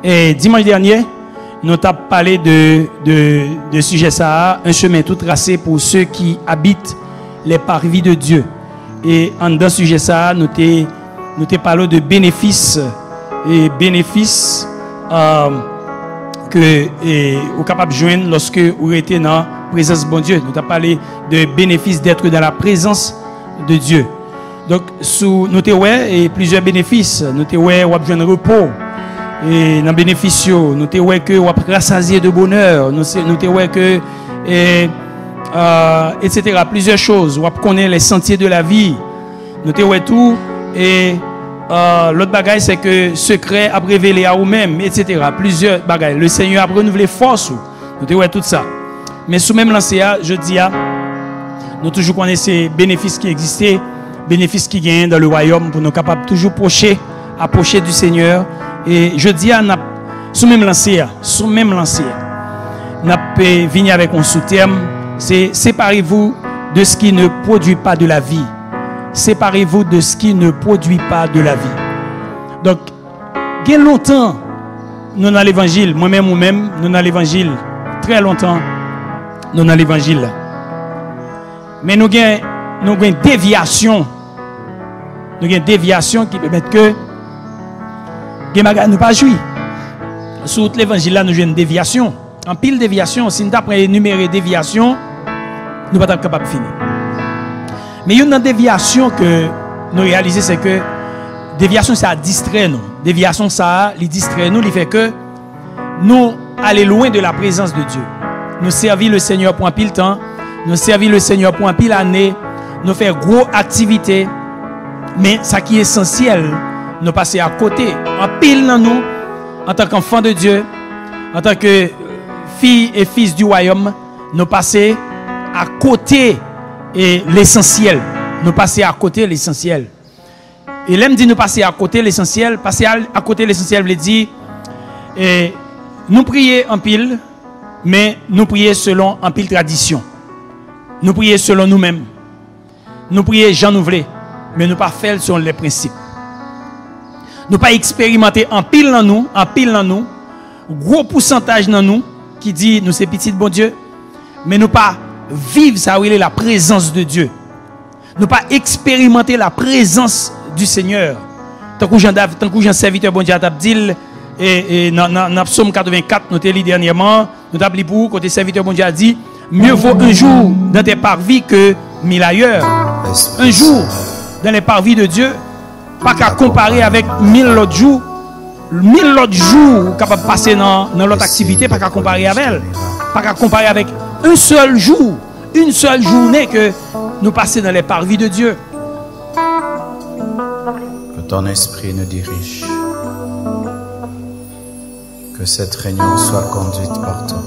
Et dimanche dernier, nous avons parlé de sujet ça, un chemin tout tracé pour ceux qui habitent les parvis de Dieu. Et en dans ce sujet ça, nous avons parlé de bénéfices et bénéfices que vous êtes capable de joindre lorsque vous êtes dans la présence de bon Dieu. Nous avons parlé de bénéfices d'être dans la présence de Dieu. Donc, nous avons plusieurs bénéfices. Nous avons besoin de repos. Et dans les bénéfices, nous avons que vous êtes rassasié de bonheur. Nous avons que, etc. Plusieurs choses. Vous connaissez les sentiers de la vie. Nous avons tout. Et l'autre bagaille, c'est que secret a révélé à vous-même, etc. Plusieurs bagailles. Le Seigneur a renouvelé force. Nous avons tout ça. Mais sous même lancé, je dis, nous toujours connaissons ces bénéfices qui existaient, bénéfices qui gagnent dans le royaume pour nous capables toujours approcher du Seigneur. Et je dis, sous même lancé, nous venir avec un sous-terme, c'est séparez-vous de ce qui ne produit pas de la vie. Séparez-vous de ce qui ne produit pas de la vie. Donc, il y a longtemps, nous dans l'évangile, moi-même ou même, nous dans l'évangile, très longtemps, nous dans l'évangile. Mais nous avons une déviation. Nous avons une déviation qui permet que nous ne pas jouir. Sur l'évangile, nous avons une déviation. En pile déviation, si nous avons énuméré déviation, nous ne sommes pas capables de finir. Mais il y a une déviation que nous réalisons, c'est que déviation, ça distrait nous. Déviation, ça distrait nous, il fait que nous allons loin de la présence de Dieu. Nous servir le Seigneur pour un pile temps, nous servir le Seigneur pour un pile année, nous faire gros activités, mais ce qui est essentiel, nous passer à côté. En pile dans nous, en tant qu'enfants de Dieu, en tant que filles et fils du royaume, nous passer à côté et l'essentiel. Nous passer à côté l'essentiel. Et l'aime dit nous passer à côté l'essentiel. Passer à côté l'essentiel veut dire nous prier en pile, mais nous prier selon en pile tradition. Nous prier selon nous-mêmes. Nous prier Jean Nouvelé, mais nous pas faire selon les principes. Nous pas expérimenter en pile dans nous, gros pourcentage dans nous qui dit nous c'est petit de bon Dieu, mais nous pas vivre ça la présence de Dieu. Nous pas expérimenter la présence du Seigneur. Tant que Jean serviteur bon Dieu a dit et dans Psaume 84 nous t'ai lu dernièrement, nous avons lu pour côté serviteur bon Dieu a dit mieux vaut un jour dans tes parvis que 1000 ailleurs. Un jour dans les parvis de Dieu, pas qu'à comparer avec 1000 autres jours. 1000 autres jours capables de passer dans l'autre activité, pas qu'à comparer avec elle. Pas qu'à comparer avec un seul jour, une seule journée que nous passons dans les parvis de Dieu. Que ton esprit nous dirige. Que cette réunion soit conduite par toi.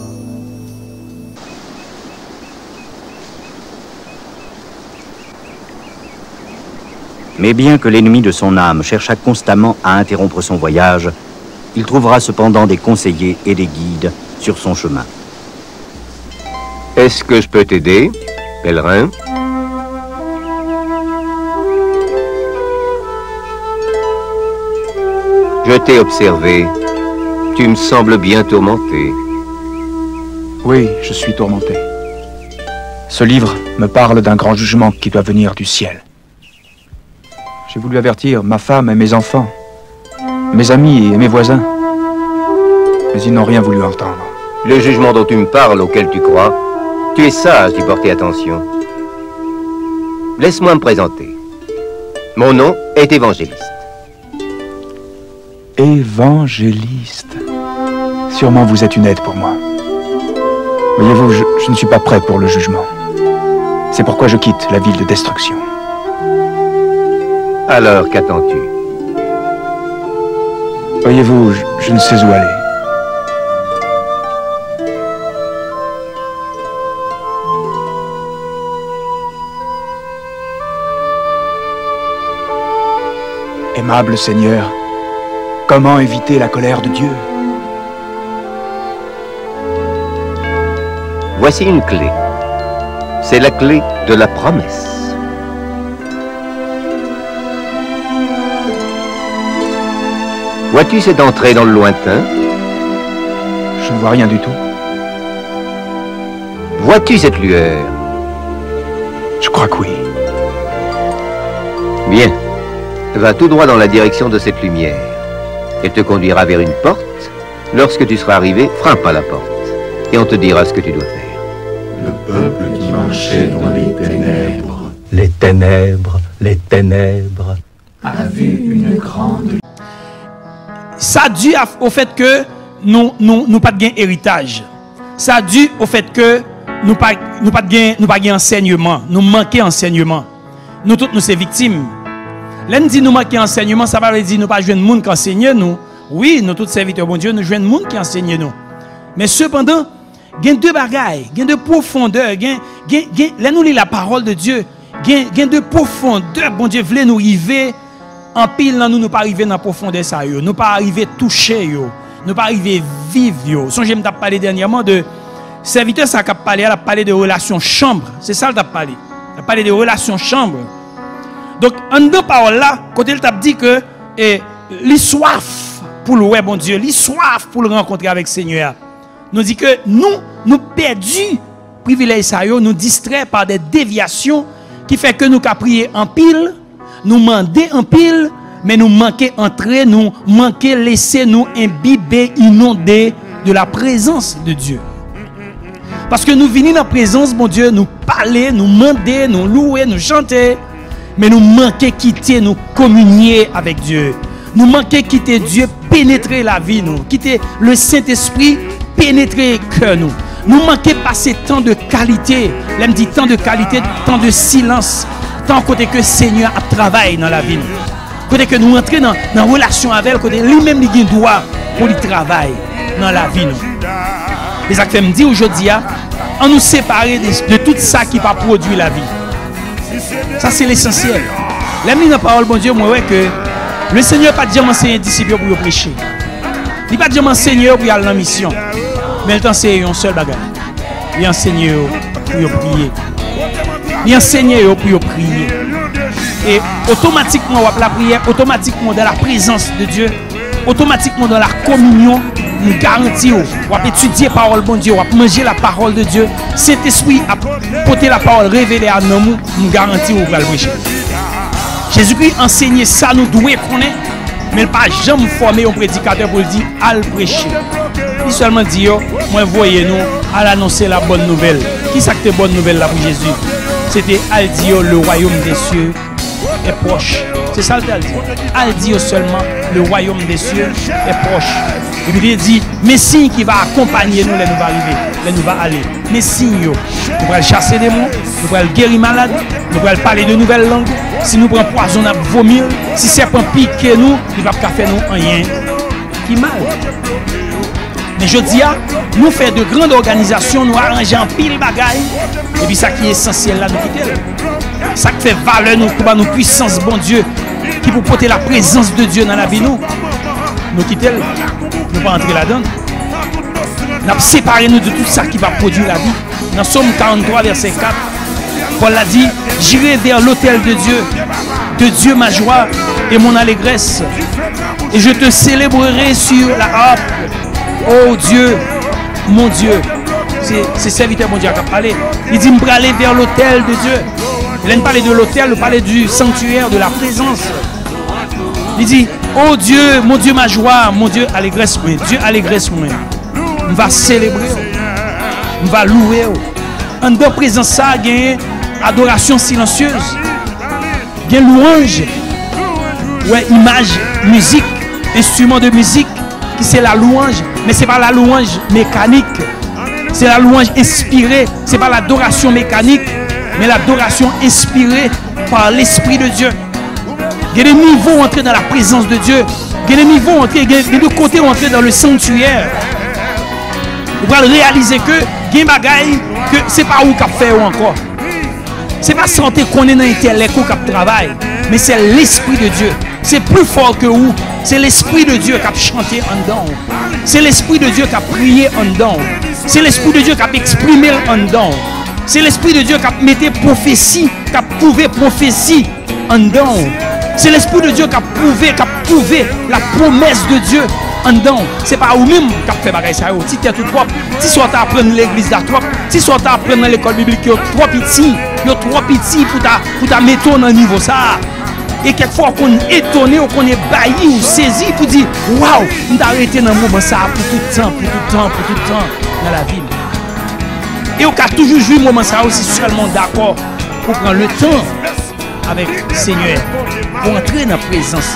Mais bien que l'ennemi de son âme cherchât constamment à interrompre son voyage, il trouvera cependant des conseillers et des guides sur son chemin. Est-ce que je peux t'aider, pèlerin? Je t'ai observé. Tu me sembles bien tourmenté. Oui, je suis tourmenté. Ce livre me parle d'un grand jugement qui doit venir du ciel. J'ai voulu avertir ma femme et mes enfants, mes amis et mes voisins, mais ils n'ont rien voulu entendre. Le jugement dont tu me parles, auquel tu crois, tu es sage d'y porter attention. Laisse-moi me présenter. Mon nom est Évangéliste. Évangéliste. Sûrement vous êtes une aide pour moi. Voyez-vous, je ne suis pas prêt pour le jugement. C'est pourquoi je quitte la ville de destruction. Alors, qu'attends-tu? Voyez-vous, je ne sais où aller. Aimable Seigneur, comment éviter la colère de Dieu? Voici une clé. C'est la clé de la promesse. Vois-tu cette entrée dans le lointain? Je ne vois rien du tout. Vois-tu cette lueur? Je crois que oui. Bien. Va tout droit dans la direction de cette lumière. Elle te conduira vers une porte. Lorsque tu seras arrivé, frappe à la porte. Et on te dira ce que tu dois faire. Le peuple qui marchait dans les ténèbres. Les ténèbres, les ténèbres. A vu une grande... Ça a dû au fait que nous pas de gain héritage. Ça a dû au fait que nous pas de gain enseignement. Nous manquons enseignement. Nous toutes nous sommes victimes. L'un dit nous manquons enseignement, ça va dire nous pas jouer de monde qui enseigne nous. Oui, nous tous serviteurs bon Dieu, nous jouons de monde qui enseigne nous. Mais cependant, il y a deux bagailles, il y a de profondeur, là nous lisons la parole de Dieu, il y a de profondeur, bon Dieu voulait nous arriver en pile dans nous pas arriver dans la profondeur ça yo, nous pas arriver toucher yo, nous pas arriver vivre yo. Songez m't'a parlé dernièrement de serviteur ça a parlé de relations chambre, c'est ça le t'a parlé. Il a parlé de relations chambre. Donc en deux paroles là, quand il t'a dit que les soif pour le bon Dieu, les soif pour le rencontrer avec le Seigneur. Nous dit que nous perdus privilège ça yo, nous distraits par des déviations qui fait que nous qu'à prier en pile, nous demander en pile, mais nous manquons entrer, nous manquons laisser nous imbiber, inonder de la présence de Dieu. Parce que nous venons dans la présence, mon Dieu, nous parler, nous demander, nous louer, nous chanter, mais nous manquons quitter, nous communier avec Dieu. Nous manquons quitter Dieu, pénétrer la vie, nous quitter le Saint-Esprit, pénétrer le cœur, nous. Nous manquons passer tant de qualité, l'aime dit tant de qualité, tant de silence, tant côté que le Seigneur a travaillé dans la vie, nous. Côté que nous entrons dans une relation avec côté lui-même il a droit pour le travail dans la vie, nous. Et ça fait me dire aujourd'hui, on nous séparer de tout ça qui va produire la vie. Ça c'est l'essentiel. L'aime dit dans la parole, bon Dieu, moi ouais que le Seigneur n'a pas dit m'enseigner disciples pour prêcher. Il n'a pas dit m'enseigner pour aller en mission. Mais il t'enseigne un seul bagage. Il enseigne pour prier. Il enseigne pour prier. Et automatiquement, la prière, automatiquement dans la présence de Dieu, automatiquement dans la communion, nous garantissons, on va étudier la parole de Dieu, on va manger la parole de Dieu. Cet esprit a porté la parole révélée à nous, nous garantissons qu'on va le prêcher. Jésus-Christ enseignait ça, nous devons connaître, mais il n'a pas jamais formé un prédicateur pour dire à le prêcher. Il seulement dit, moi voyez-nous à l'annoncer la bonne nouvelle. Qui c'est que bonne nouvelle là pour Jésus? C'était al dire le royaume des cieux est proche. C'est ça le dit. Al dire seulement le royaume des cieux est proche. Et puis il dit, mais signe qui va accompagner nous, les nous va arriver, les nous va aller. Mais signe, nous allons chasser des démons, nous allons guérir malades, nous allons parler de nouvelles langues. Si nous prenons poison, nous allons vomir. Si serpent pique nous, il ne va pas faire nous rien qui mal. Mais je dis, nous faisons de grandes organisations, nous arrangeons pile bagaille. Et puis ça qui est essentiel là, nous quitter. Ça qui fait valeur, nous, nous puissance, bon Dieu, qui pour porter la présence de Dieu dans la vie, nous quitter. Nous ne pas entrer là-dedans. Nous avons séparé nous de tout ça qui va produire la vie. Dans Somme 43, verset 4, Paul a dit, j'irai vers l'autel de Dieu ma joie et mon allégresse. Et je te célébrerai sur la harpe. Oh Dieu, mon Dieu. C'est serviteur mon Dieu qui a parlé. Il dit, je vais aller vers l'autel de Dieu. Il a parlé de l'autel, il parlait du sanctuaire, de la présence. Il dit, oh Dieu, mon Dieu, ma joie, mon Dieu, allégresse moi. Dieu, allégresse moi. On va célébrer, on va louer. En de présence, ça, il y a adoration silencieuse. Il y a louange, ouais, image, musique, instrument de musique, qui c'est la louange, mais ce n'est pas la louange mécanique. C'est la louange inspirée, ce n'est pas l'adoration mécanique, mais l'adoration inspirée par l'Esprit de Dieu. Il y a des niveaux entrés dans la présence de Dieu. Il y a des niveaux entrés, il y a des côtés entrés dans le sanctuaire. Vous allez réaliser que il y a des bagailles que ce n'est pas où qu'on fait encore. Ce n'est pas santé qu'on est dans l'intellect ou qu'on travaille, mais c'est l'Esprit de Dieu. C'est plus fort que où. C'est l'Esprit de Dieu qui a chanté en dedans. C'est l'Esprit de Dieu qui a prié en dedans. C'est l'Esprit de Dieu qui a exprimé en dedans. C'est l'Esprit de Dieu qui a mis prophétie, qui a prouvé prophétie en dedans. C'est l'Esprit de Dieu qui a prouvé la promesse de Dieu en dedans. C'est pas vous-même qui a fait bagaille ça. Si tu es tout propre, si soit tu apprends l'église là trop, si soit tu apprends dans l'école biblique, yo trop petit pour ta mettre dans niveau ça. Et quelquefois qu'on est étonné ou qu'on est bailli ou saisi pour dire waouh, on t'a arrêté dans le moment ça pour tout le temps dans la ville. Et on a toujours joué le moment ça aussi seulement d'accord pour prendre le temps avec le Seigneur pour entrer dans la présence.